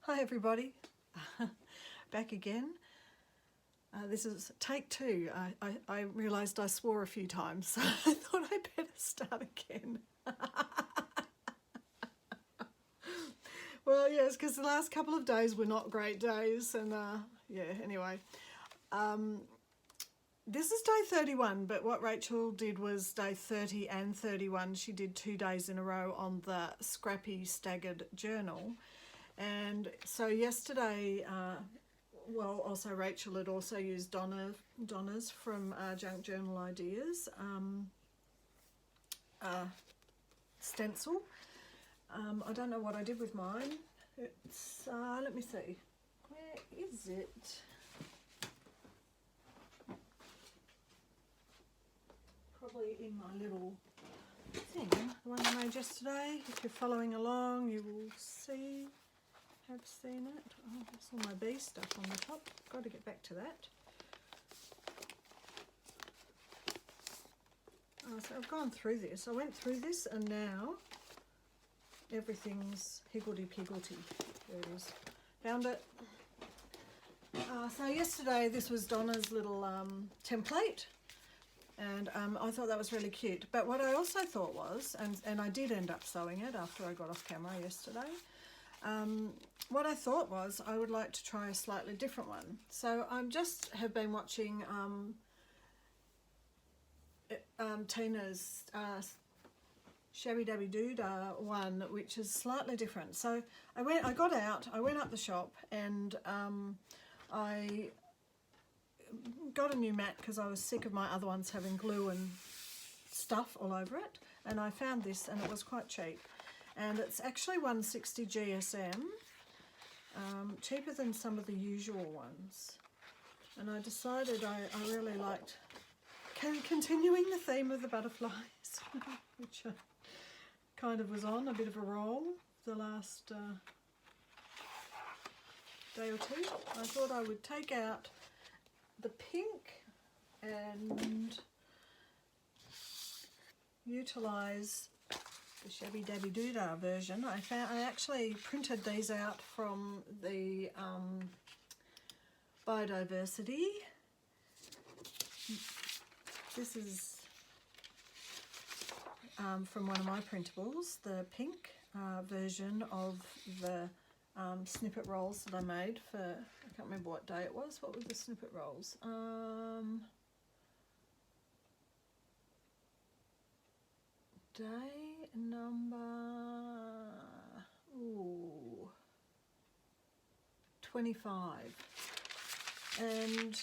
Hi everybody, back again. This is take two. I realised I swore a few times, so I thought I'd better start again. Well, yes, because the last couple of days were not great days, and yeah, anyway. This is day 31, but what Rachel did was day 30 and 31. She did 2 days in a row on the Scrappy Staggered journal. And so yesterday, well, also Rachel had also used Donna's from Junk Journal Ideas stencil. I don't know what I did with mine. It's, let me see, where is it? Probably in my little thing, the one I made yesterday. If you're following along, you will have seen it. Oh, that's all my bee stuff on the top. Got to get back to that. So I've gone through this. I went through this and now everything's higgledy-piggledy. There it is. Found it. So yesterday this was Donna's little template. And I thought that was really cute. But what I also thought was, and I did end up sewing it after I got off camera yesterday, what I thought was I would like to try a slightly different one. So I just have been watching Tina's Shabby Dabby Doodah one, which is slightly different. So I went up the shop, and I got a new mat because I was sick of my other ones having glue and stuff all over it, and I found this and it was quite cheap, and it's actually 160 GSM, cheaper than some of the usual ones, and I decided I really liked continuing the theme of the butterflies, which kind of was on a bit of a roll the last day or two. I thought I would take out the pink and utilise the Shabby Dabby Doodah version. I actually printed these out from the biodiversity. This is from one of my printables, the pink version of the snippet rolls that I made for, I can't remember what day it was. What were the snippet rolls? Day number 25. And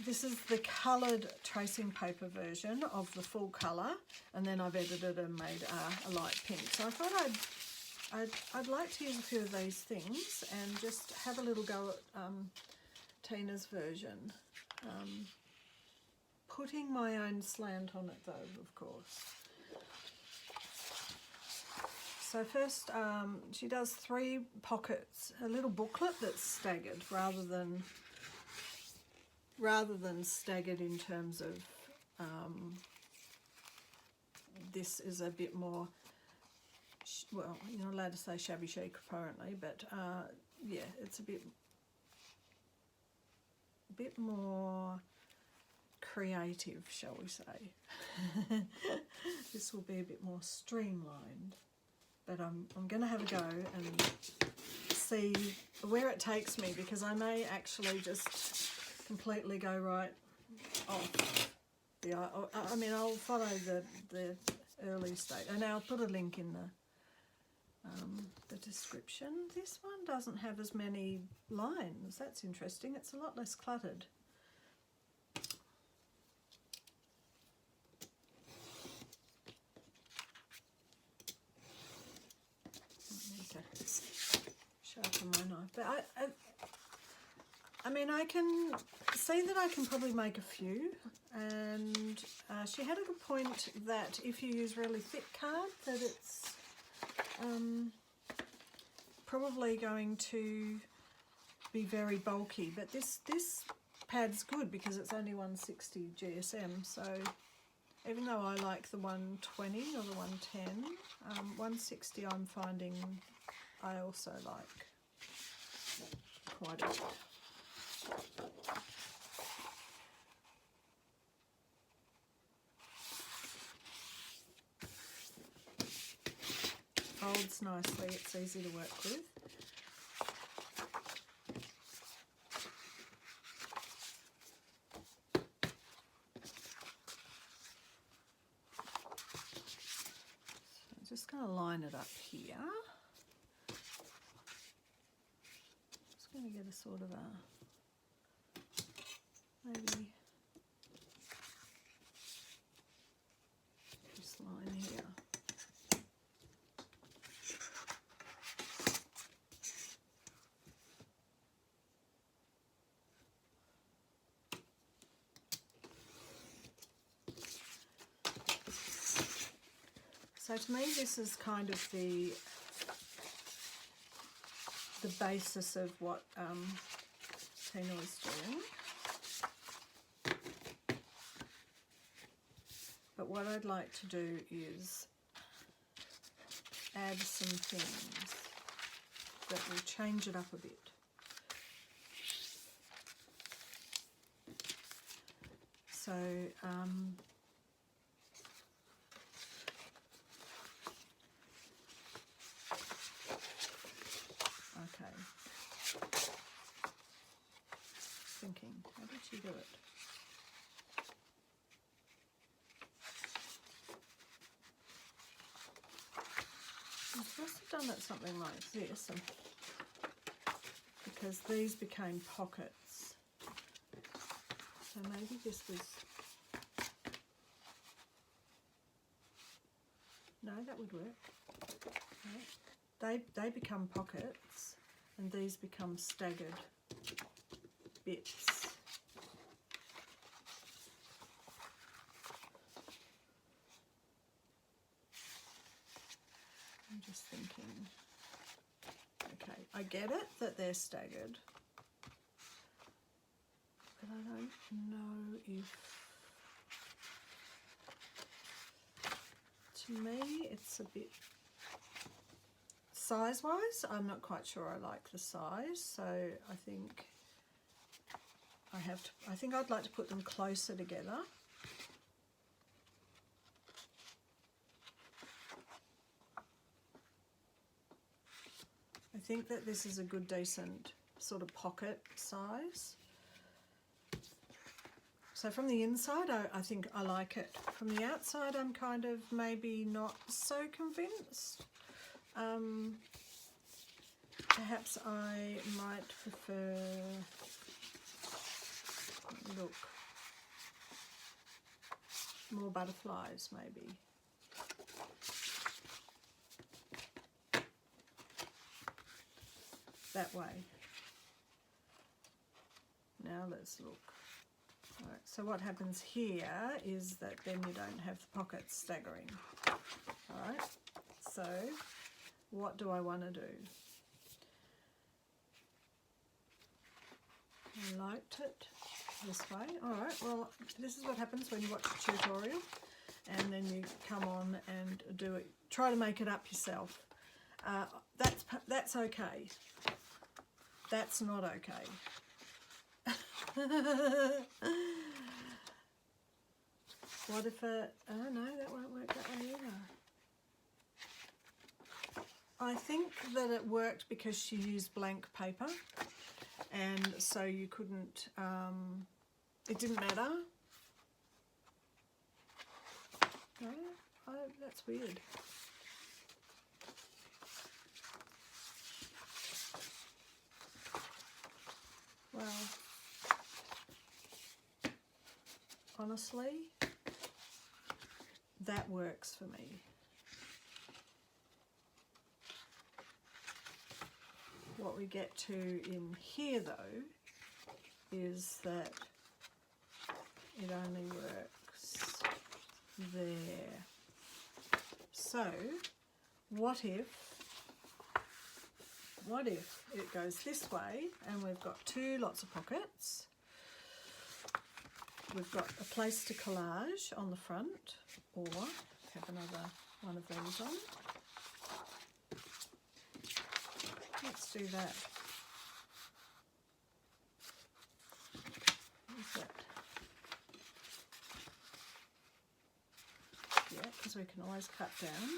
this is the coloured tracing paper version of the full colour, and then I've edited and made a light pink. So I thought I'd like to use a few of these things and just have a little go at Tina's version. Putting my own slant on it though, of course. So first she does 3 pockets, a little booklet that's staggered rather than staggered in terms of this is a bit more, well, you're not allowed to say shabby chic apparently, but yeah, it's a bit more creative, shall we say. This will be a bit more streamlined, but I'm going to have a go and see where it takes me, because I may actually just completely go right off the, I mean, I'll follow the early stage, and I'll put a link in the description. This one doesn't have as many lines. That's interesting. It's a lot less cluttered. I need to sharpen my knife, but I mean, I can see that I can probably make a few, and she had a good point that if you use really thick card, that it's probably going to be very bulky, but this pad's good because it's only 160 GSM, so even though I like the 120 or the 110, 160 I'm finding I also like. quite a bit. Folds nicely, it's easy to work with. So I'm just going to line it up here. Just going to get a sort of a, maybe this line here. So to me this is kind of the basis of what Tina was doing. But what I'd like to do is add some things that will change it up a bit. So okay, thinking, how did she do it? I'm supposed to have done it something like this, and because these became pockets. So maybe this was, no, that would work. No. They become pockets and these become staggered bits. I'm just thinking, okay, I get it that they're staggered, but I don't know if, to me it's a bit, size-wise, I'm not quite sure I like the size, so I think I think I'd like to put them closer together. I think that this is a good, decent sort of pocket size. So from the inside, I think I like it. From the outside, I'm kind of maybe not so convinced. Perhaps I might prefer, look, more butterflies maybe. That way. Now let's look. All right, so what happens here is that then you don't have the pockets staggering. All right, so what do I want to do? I liked it this way. All right, well, this is what happens when you watch a tutorial and then you come on and do it. Try to make it up yourself. That's okay. That's not okay. What if oh no, that won't work that way either. I think that it worked because she used blank paper, and so you couldn't, it didn't matter. No, that's weird. Well, honestly, that works for me. What we get to in here though is that it only works there. So what if it goes this way and we've got lots of pockets, we've got a place to collage on the front, or have another one of these on. Let's do that. we can always cut down.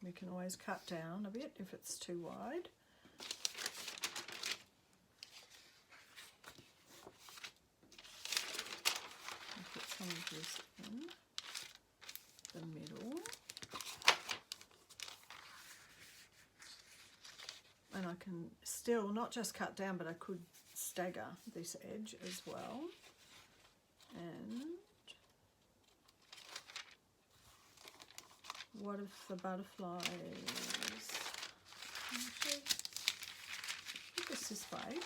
We can always cut down a bit if it's too wide. Put some of this in the middle. And I can still not just cut down, but I could stagger this edge as well. And what if the butterflies, actually, put this way.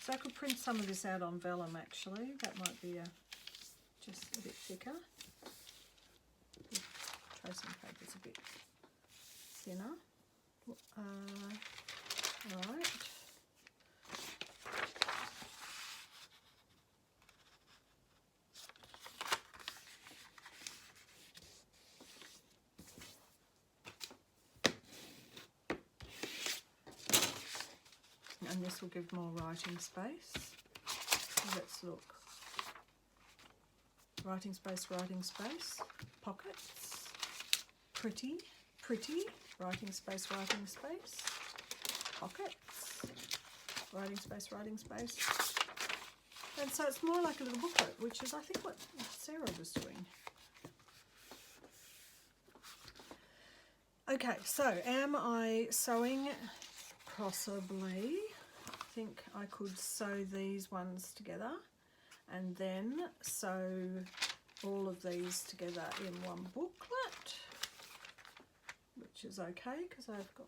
So I could print some of this out on vellum actually, that might be just a bit thicker. The tracing paper's a bit thinner. Alright. And this will give more writing space. Let's look. Writing space, pockets, pretty, writing space, pockets, writing space. And so it's more like a little booklet, which is I think what Sarah was doing. Okay, so am I sewing? Possibly. I think I could sew these ones together and then sew all of these together in one booklet, which is okay because I've got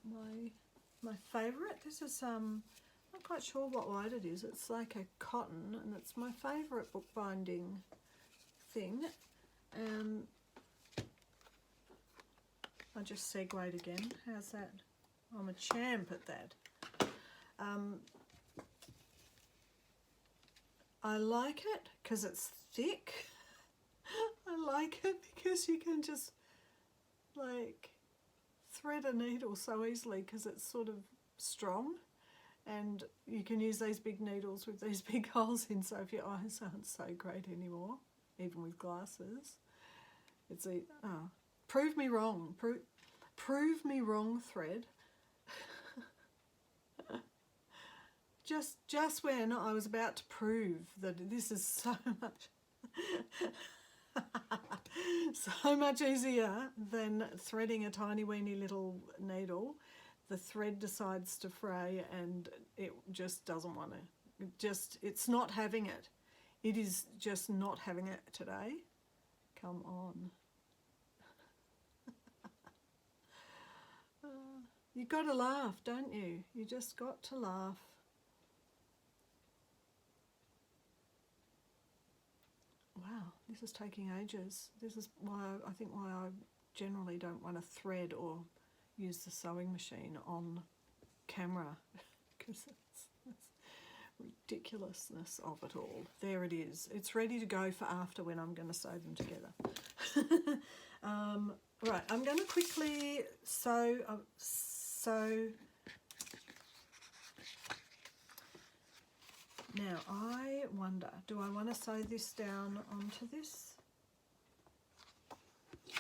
my favourite. This is not quite sure what wide it is. It's like a cotton and it's my favourite bookbinding thing. I just segued again. How's that? I'm a champ at that. I like it because it's thick. I like it because you can just like thread a needle so easily because it's sort of strong, and you can use these big needles with these big holes in, so if your eyes aren't so great anymore, even with glasses, it's a prove me wrong. Prove me wrong, thread. Just when I was about to prove that this is so much easier than threading a tiny weeny little needle, the thread decides to fray and it just doesn't want to. It's not having it. It is just not having it today. Come on. You've got to laugh, don't you? You just got to laugh. Wow, this is taking ages. This is why I think why I generally don't want to thread or use the sewing machine on camera, because it's ridiculousness of it all. There it is. It's ready to go for after when I'm going to sew them together. Right, I'm going to quickly sew. Now, I wonder, do I want to sew this down onto this?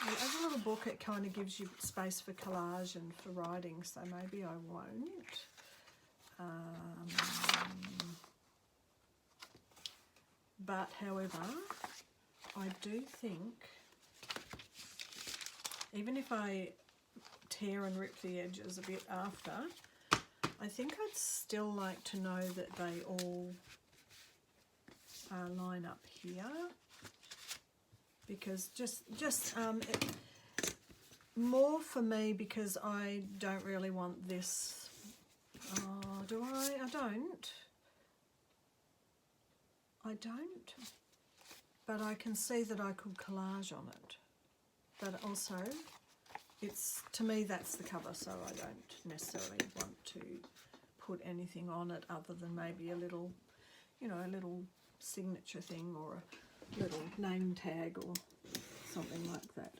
Well, as a little book, it kind of gives you space for collage and for writing, so maybe I won't. But, however, I do think, even if I tear and rip the edges a bit after, I think I'd still like to know that they all line up here, because more for me, because I don't really want this. Do I? I don't. But I can see that I could collage on it. But also, to me that's the cover, so I don't necessarily want to put anything on it other than maybe a little you know, a little signature thing or a little name tag or something like that.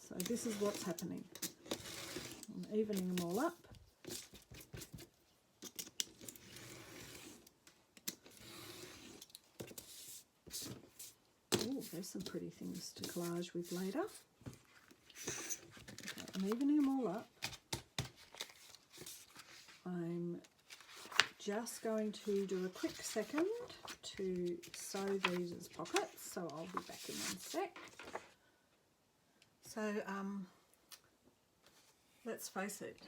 So this is what's happening. I'm evening them all up. Oh, there's some pretty things to collage with later. Okay, I'm evening them all up. I'm just going to do a quick second to sew these as pockets, so I'll be back in one sec. So let's face it,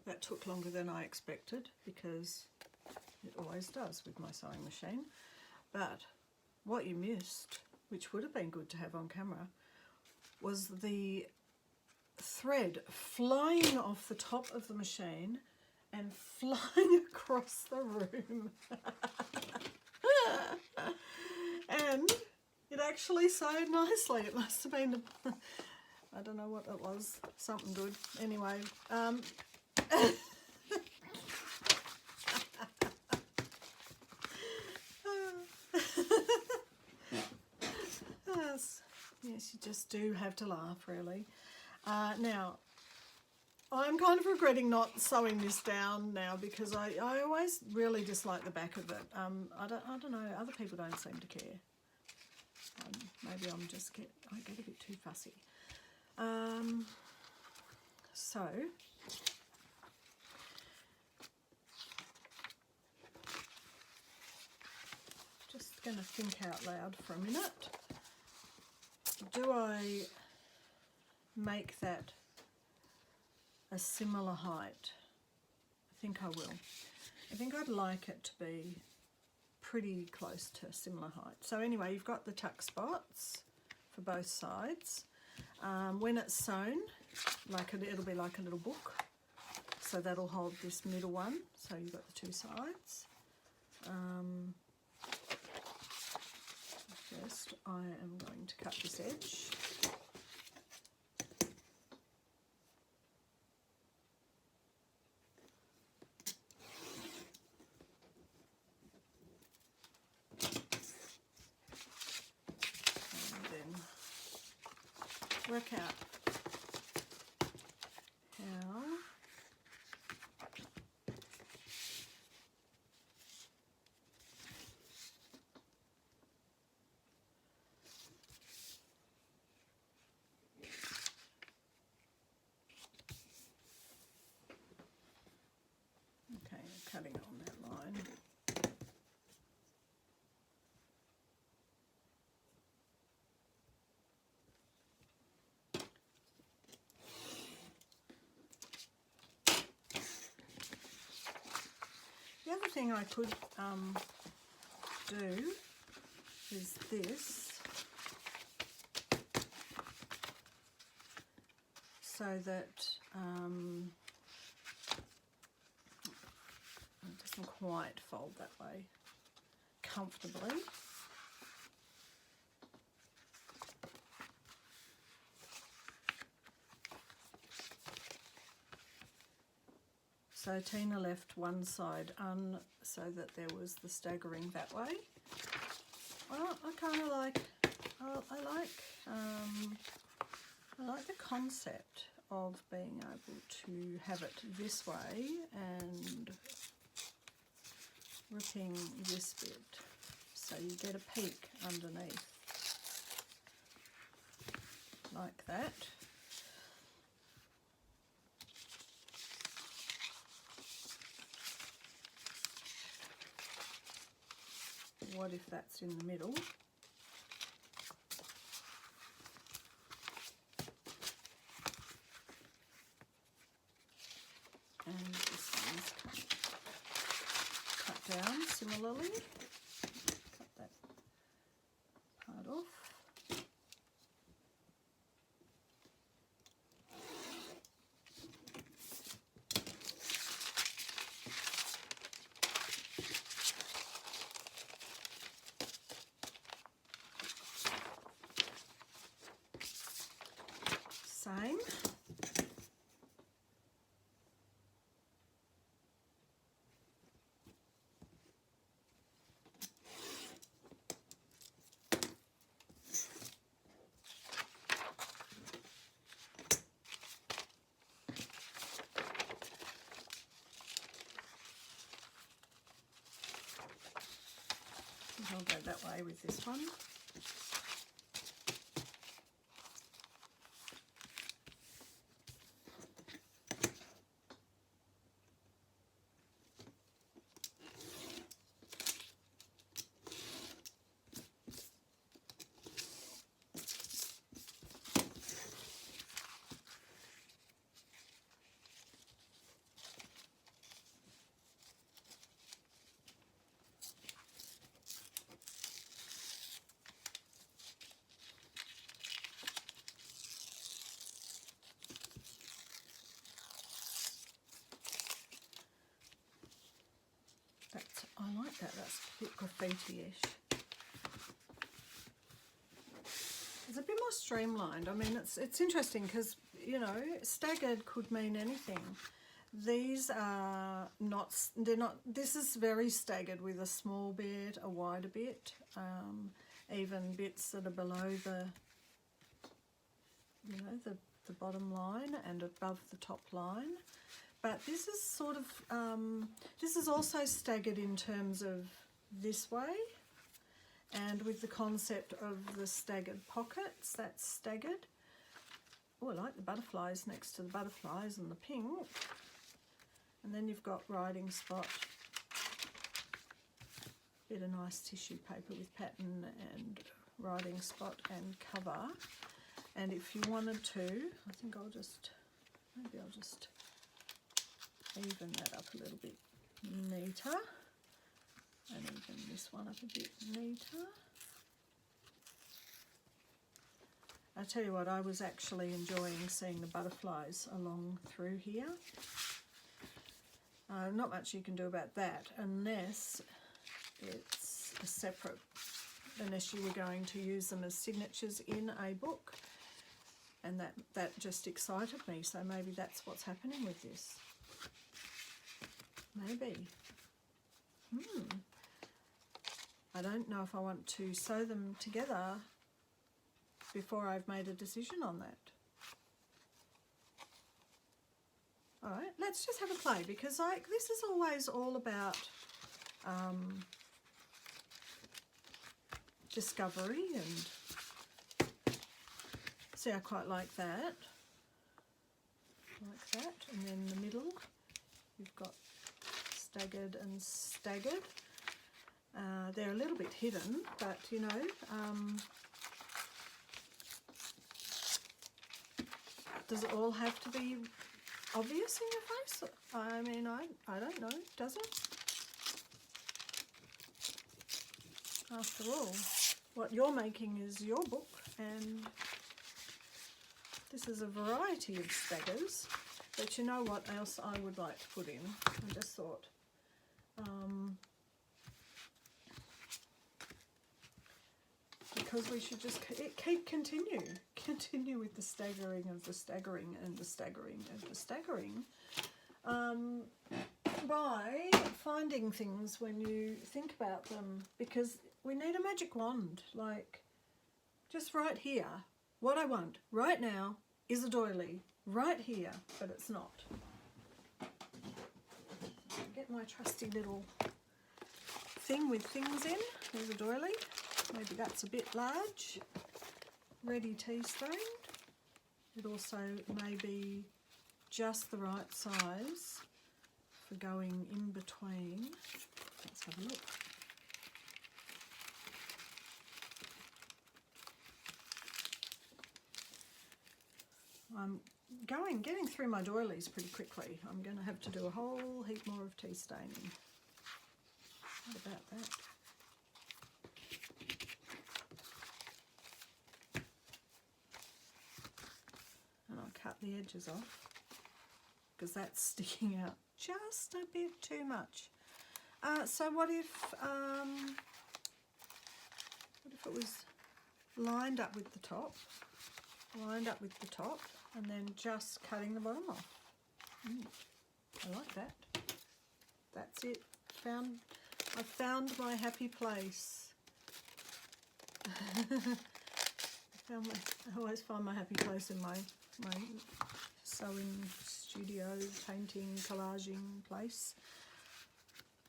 that took longer than I expected, because it always does with my sewing machine. But what you missed, which would have been good to have on camera, was the thread flying off the top of the machine and flying across the room. And it actually sewed nicely. It must have been, I don't know what it was, something good. Anyway, yes, you just do have to laugh, really. Now, I'm kind of regretting not sewing this down now, because I always really dislike the back of it. I don't know, other people don't seem to care. Maybe I get a bit too fussy. So just going to think out loud for a minute. Do I make that a similar height? I think I will. I think I'd like it to be pretty close to a similar height. So anyway, you've got the tuck spots for both sides. When it's sewn, it'll be like a little book. So that'll hold this middle one. So you've got the two sides. First, I am going to cut this edge. Work out how okay, cutting on that line. The other thing I could do is this, so that it doesn't quite fold that way comfortably. So Tina left one side so that there was the staggering that way. Well, I kind of like, I like the concept of being able to have it this way and ripping this bit, so you get a peek underneath like that. What if that's in the middle? And this one's cut down similarly. Cut that part off. Same. go that way with this one. I like that, that's a bit graffiti-ish. It's a bit more streamlined. I mean, it's interesting because, you know, staggered could mean anything. These are not, they're not, this is very staggered with a small bit, a wider bit, even bits that are below the, you know, the bottom line and above the top line. But this is sort of, this is also staggered in terms of this way, and with the concept of the staggered pockets, that's staggered. Oh, I like the butterflies next to the butterflies and the pink. And then you've got writing spot, bit of nice tissue paper with pattern and writing spot and cover. And if you wanted to, I think I'll just, maybe I'll just even that up a little bit neater, and even this one up a bit neater. I tell you what, I was actually enjoying seeing the butterflies along through here. Not much you can do about that unless it's a separate, unless you were going to use them as signatures in a book, and that just excited me, so maybe that's what's happening with this. Maybe. I don't know if I want to sew them together before I've made a decision on that. Alright, let's just have a play, because like this is always all about discovery, and see, I quite like that. Like that, and then in the middle you've got staggered and staggered. They're a little bit hidden, but you know, does it all have to be obvious in your face? I mean, I don't know, does it? After all, what you're making is your book, and this is a variety of staggers. But you know what else I would like to put in? I just thought, because we should just continue with the staggering of the staggering and the staggering of the staggering, by finding things when you think about them, because we need a magic wand, like just right here. What I want right now is a doily, right here, but it's not. Get my trusty little thing with things in. There's a doily. Maybe that's a bit large. Ready tea stained. It also may be just the right size for going in between. Let's have a look. I'm getting through my doilies pretty quickly. I'm going to have to do a whole heap more of tea staining. What about that? And I'll cut the edges off because that's sticking out just a bit too much. So what if it was lined up with the top? Lined up with the top, and then just cutting the bottom off. I like that. That's it. I found my happy place. I always find my happy place in my sewing studio, painting, collaging place.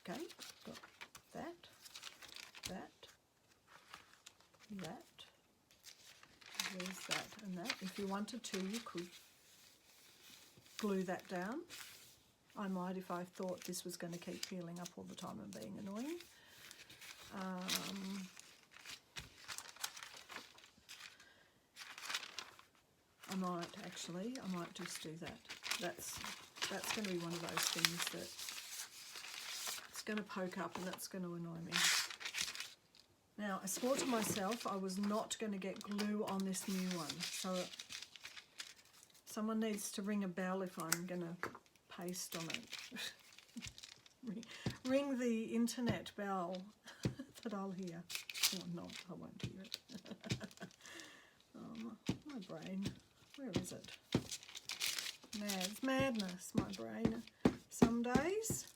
Okay, got that, that. There's that and that. If you wanted to, you could glue that down. I might if I thought this was going to keep peeling up all the time and being annoying. I might just do that. That's going to be one of those things that it's going to poke up and that's going to annoy me. Now, I swore to myself I was not going to get glue on this new one, so someone needs to ring a bell if I'm going to paste on it. Ring the internet bell that I'll hear. Or not, I won't hear it. Oh, my brain. Where is it? It's madness, my brain. Some days.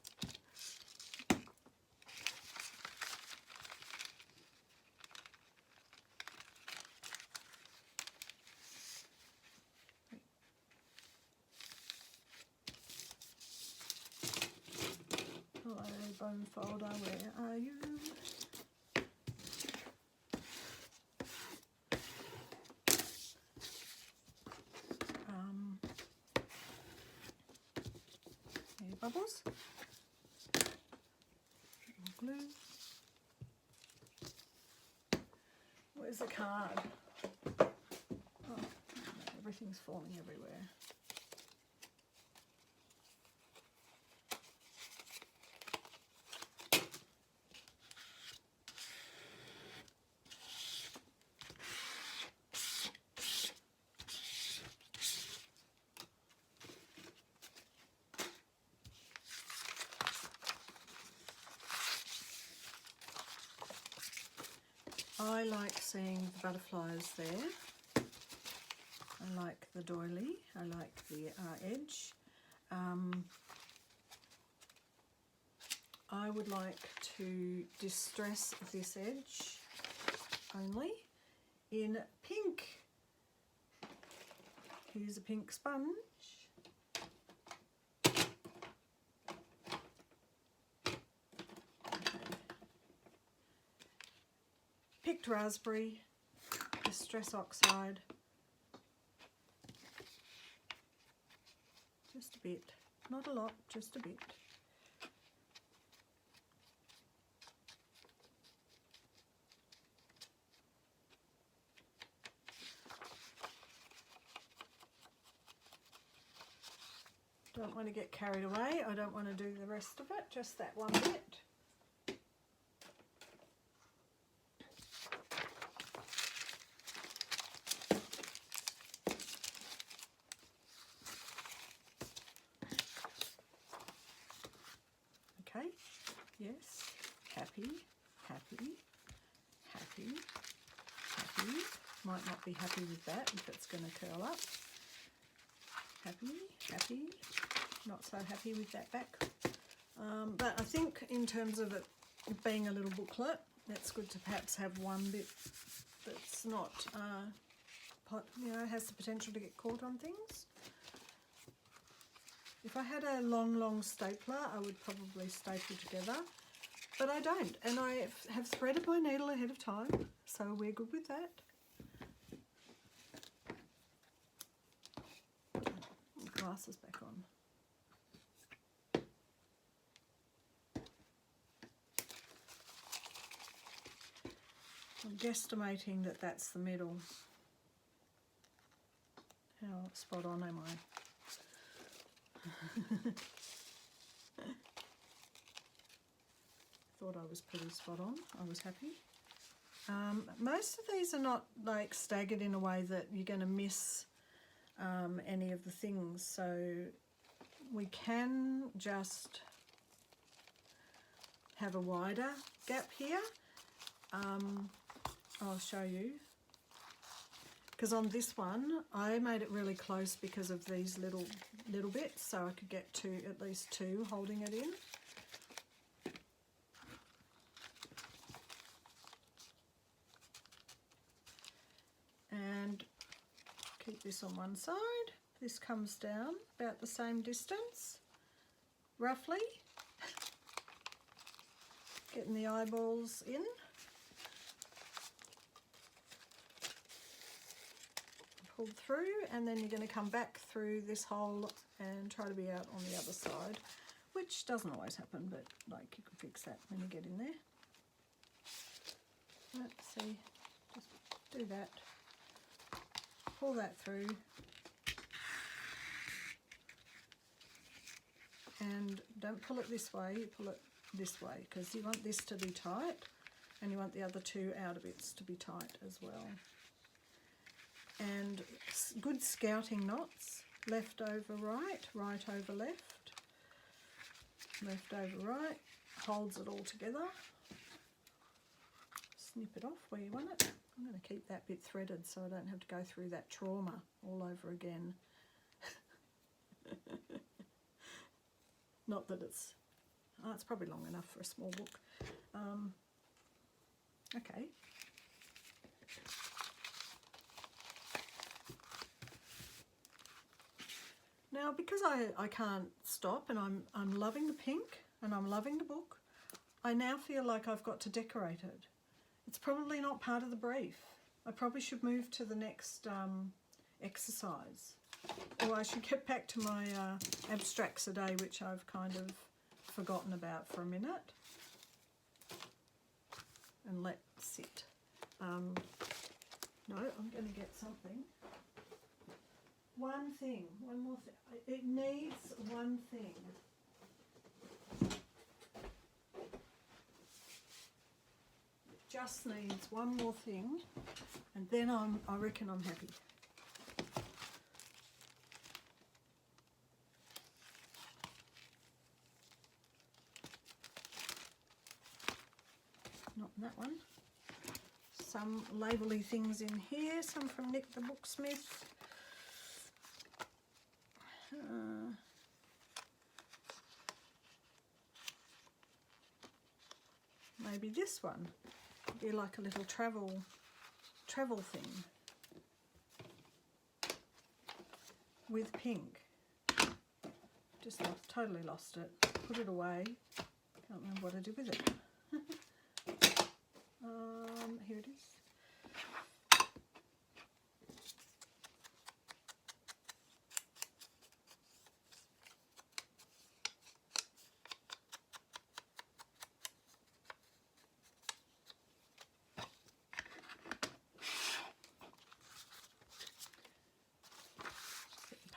Hello, bone folder, where are you? Air bubbles. Glue. Where's the card? Oh, everything's falling everywhere. I like seeing the butterflies there. I like the doily. I like the edge. I would like to distress this edge only in pink. Here's a pink sponge. Picked raspberry, distress oxide, just a bit, not a lot, just a bit. Don't want to get carried away, I don't want to do the rest of it, just that one bit. Okay, yes, happy, happy, happy, happy. Might not be happy with that if it's going to curl up. Happy, happy, not so happy with that back. But I think in terms of it being a little booklet, it's good to perhaps have one bit that's not, has the potential to get caught on things. If I had a long stapler, I would probably staple together, but I don't, and I have threaded my needle ahead of time, so we're good with that. Glasses back on. I'm guesstimating that that's the middle. How spot on am I? Thought I was pretty spot on. I was happy. Most of these are not like staggered in a way that you're going to miss any of the things, so we can just have a wider gap here. I'll show you, because on this one I made it really close because of these little bits, so I could get at least two holding it in. And keep this on one side. This comes down about the same distance, roughly. Getting the eyeballs in. pulled through, and then you're going to come back through this hole and try to be out on the other side, which doesn't always happen, but like you can fix that when you get in there. Let's see, just do that, pull that through, and don't pull it this way, you pull it this way, because you want this to be tight and you want the other two outer bits to be tight as well. And good scouting knots, left over right, right over left, left over right, holds it all together. Snip it off where you want it. I'm going to keep that bit threaded so I don't have to go through that trauma all over again. Not that it's probably long enough for a small book. Okay. Now, because I can't stop, and I'm loving the pink and I'm loving the book, I now feel like I've got to decorate it. It's probably not part of the brief. I probably should move to the next exercise. Or I should get back to my abstracts a day, which I've kind of forgotten about for a minute. And let sit. No, I'm going to get something. One more thing. It needs one thing. It just needs one more thing, and then I reckon I'm happy. Not in that one. Some labelly things in here, some from Nick the Booksmith. Maybe this one would be like a little travel thing with pink. Just totally lost it. Put it away. Can't remember what I did with it. Here it is.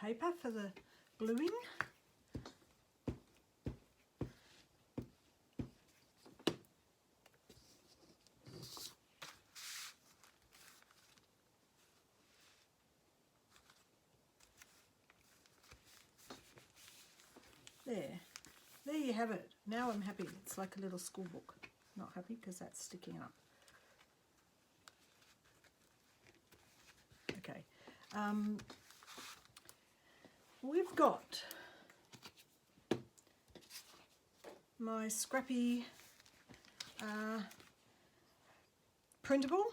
Paper for the gluing. There you have it. Now I'm happy. It's like a little school book. Not happy because that's sticking up. Okay. We've got my scrappy printable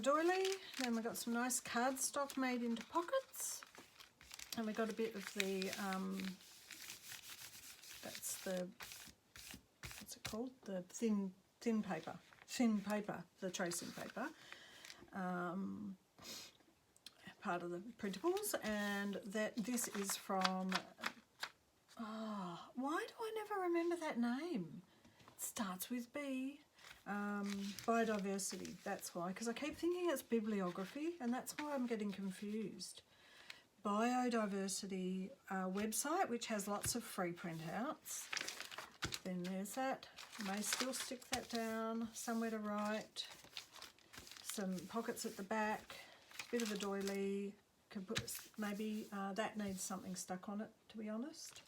doily. Then we've got some nice cardstock made into pockets. And we got a bit of the, that's the, what's it called? The thin paper, the tracing paper. Part of the printables, and that this is from, why do I never remember that name? It starts with B. Biodiversity, that's why, because I keep thinking it's bibliography, and that's why I'm getting confused. Biodiversity website, which has lots of free printouts. Then there's that. I may still stick that down, somewhere to write, some pockets at the back, bit of a doily. Can put maybe that needs something stuck on it, to be honest.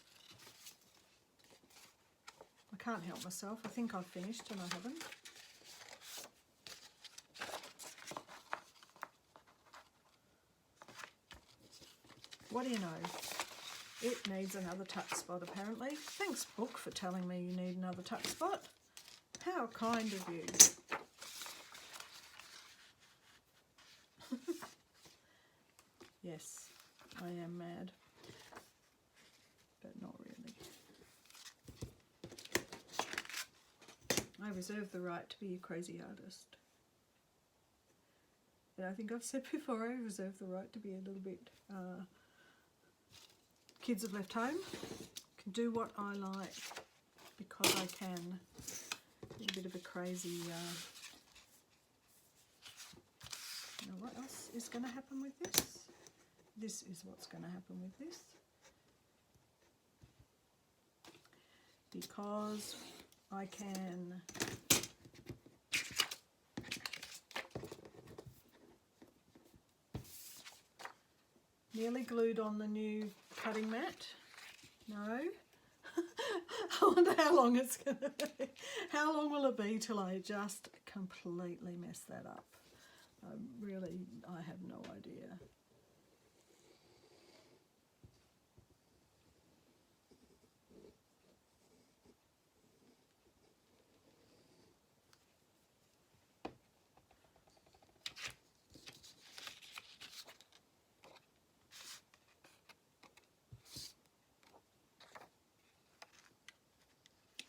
I can't help myself. I think I've finished and I haven't. What do you know? It needs another tuck spot apparently. Thanks book for telling me you need another tuck spot. How kind of you. Yes, I am mad, but not really. I reserve the right to be a crazy artist. And I think I've said before, I reserve the right to be a little bit, kids have left home, can do what I like because I can. A bit of a crazy, you know what else is going to happen with this? This is what's going to happen with this. Because I can nearly glued on the new cutting mat. No. I wonder how long it's going to be. How long will it be till I just completely mess that up? I have no idea.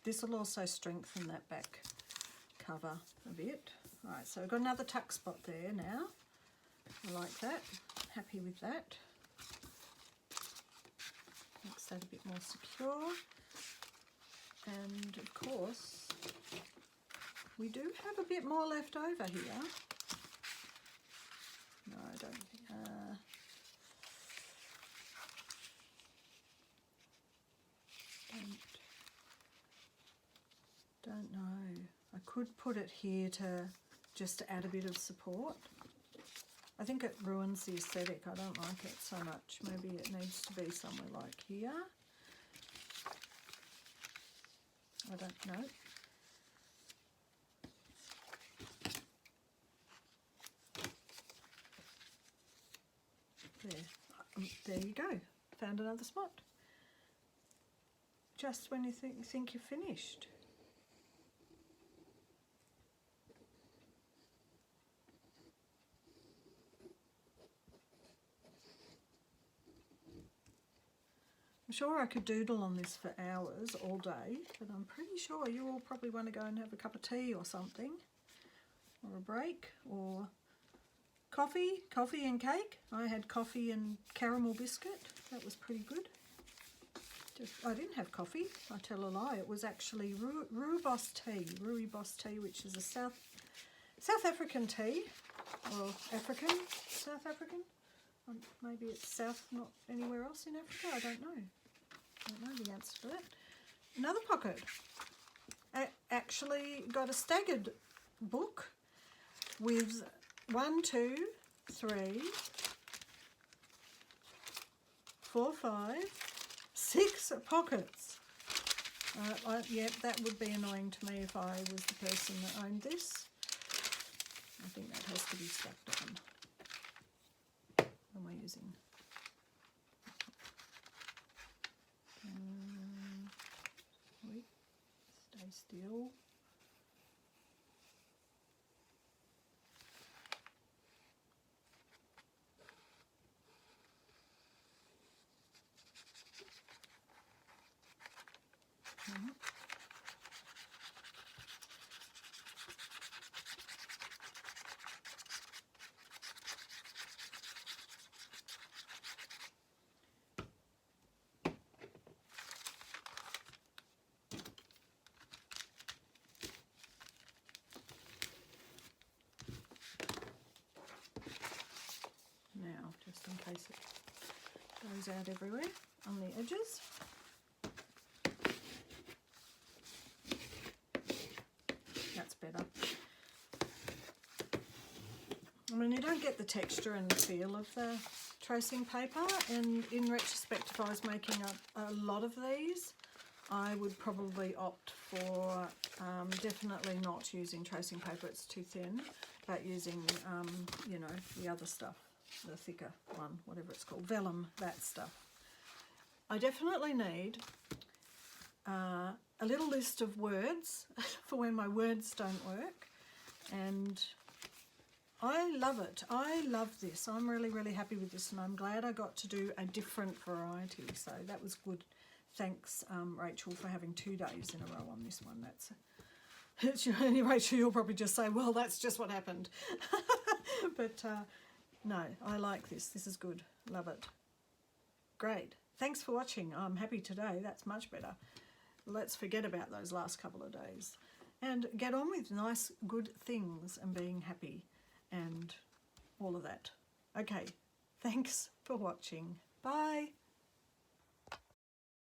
This will also strengthen that back cover a bit. Alright, so I've got another tuck spot there now. I like that. Happy with that. Makes that a bit more secure. And of course, we do have a bit more left over here. No, I don't think. Don't know. I could put it here just to add a bit of support. I think it ruins the aesthetic. I don't like it so much. Maybe it needs to be somewhere like here. I don't know. There you go. Found another spot. Just when you think you're finished. I'm sure I could doodle on this for hours all day, but I'm pretty sure you all probably want to go and have a cup of tea or something, or a break, or coffee and cake. I had coffee and caramel biscuit. That was pretty good. I didn't have coffee, I tell a lie. It was actually rooibos tea, which is a South African tea, or South African. Maybe it's south, not anywhere else in Africa. I don't know. I don't know the answer to that. Another pocket. I actually got a staggered book with 1, 2, 3, 4, 5, 6 pockets. Yeah, that would be annoying to me if I was the person that owned this. I think that has to be stacked on. What am I using? Wait, stay still. Now, just in case it goes out everywhere on the edges. That's better. I mean, you don't get the texture and the feel of the tracing paper, and in retrospect, if I was making a lot of these, I would probably opt for definitely not using tracing paper, it's too thin, but using, you know, the other stuff, the thicker one, whatever it's called, vellum, that stuff. I definitely need a little list of words for when my words don't work, and I love it. I love this. I'm really, really happy with this, and I'm glad I got to do a different variety, so that was good. Thanks, Rachel, for having 2 days in a row on this one. Rachel, you'll probably just say, well, that's just what happened. But no, I like this. This is good. Love it. Great. Thanks for watching. I'm happy today. That's much better. Let's forget about those last couple of days and get on with nice, good things and being happy and all of that. Okay. Thanks for watching. Bye.